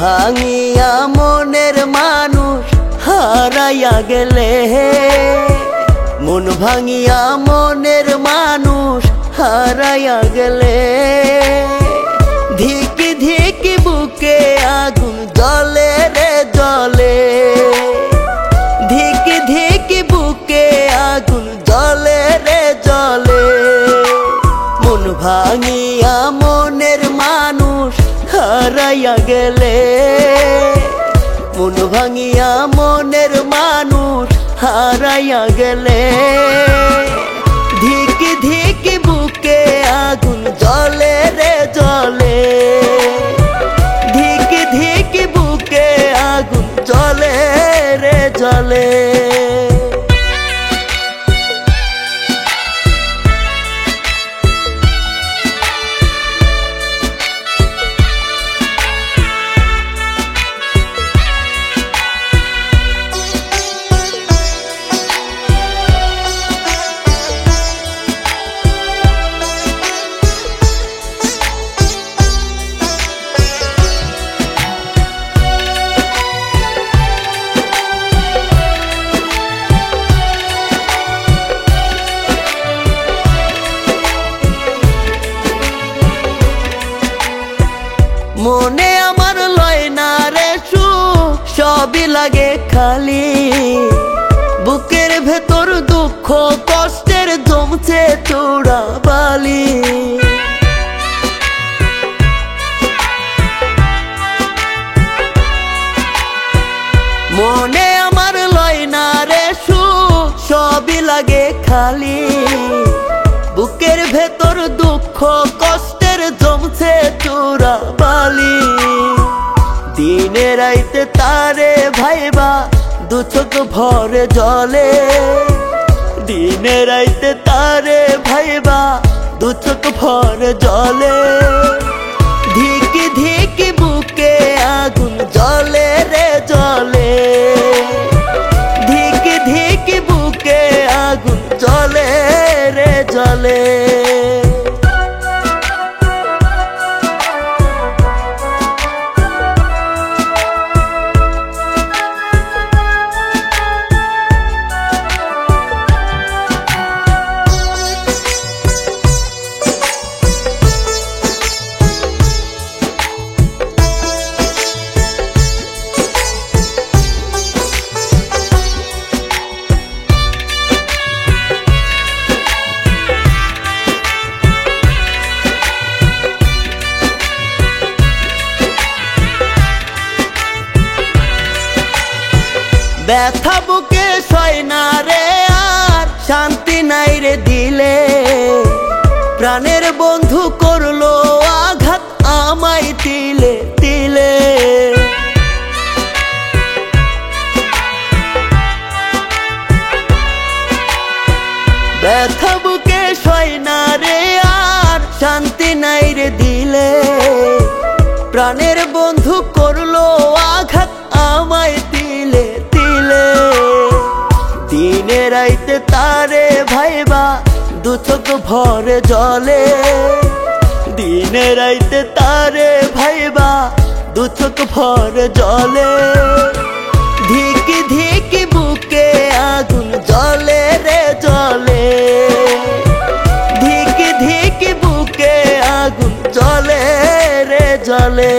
ভাঙিয়া মনের মানুষ হারাইয়া গেলে, মন ভাঙিয়া মনের মানুষ হারাইয়া গেলে, ধিকি ধিকি বুকে আগুন জ্বলে রে জ্বলে, ধিকি ধিকি বুকে আগুন জ্বলে রে জ্বলে। মন ভাঙিয়া মনের মানুষ হারাইয়া গেলে, মন ভাঙিয়া মনের মানুষ হারাইয়া গেলে, ধিকি ধিকি বুকে আগুন জ্বলে রে জ্বলে, ধিকি ধিকি বুকে আগুন জ্বলে রে জ্বলে। মনে আমার লয় না রে সুখ, সবই লাগে খালি, বুকের ভেতর দুঃখ কষ্টের জমছে চূড়া বালি। মনে আমার লয় না রে সুখ, সবই লাগে খালি, বুকের ভেতর দুঃখ কষ্টের জমছে চূড়া বালি। দিনে রাইতে তারে ভাইবা দু চোখ ভরে জলে, দিনে রাইতে তারে ভাইবা দু চোখ ভরে জলে, ধিকি ধিকি বুকে আগুন জ্বলে রে জ্বলে, ধিকি ধিকি বুকে আগুন জ্বলে রে জ্বলে। ব্যথা বুকে সয় না রে আর শান্তি নাই রে দিলে, প্রাণের বন্ধু করলো আঘাত আমায় তিলে তিলে। ব্যথা বুকে সয় না রে আর শান্তি নাই রে দিলে, প্রাণের বন্ধু করলো আঘাত আমায় তিলে তিলে। দিনে রাইতে তারে ভাইবা দু চোখ ভরে জলে, দিনে রাইতে তারে ভাইবা দু চোখ ভরে জলে, ধিকি ধিকি বুকে আগুন জ্বলে রে জ্বলে, ধিকি ধিকি বুকে আগুন জ্বলে রে জ্বলে।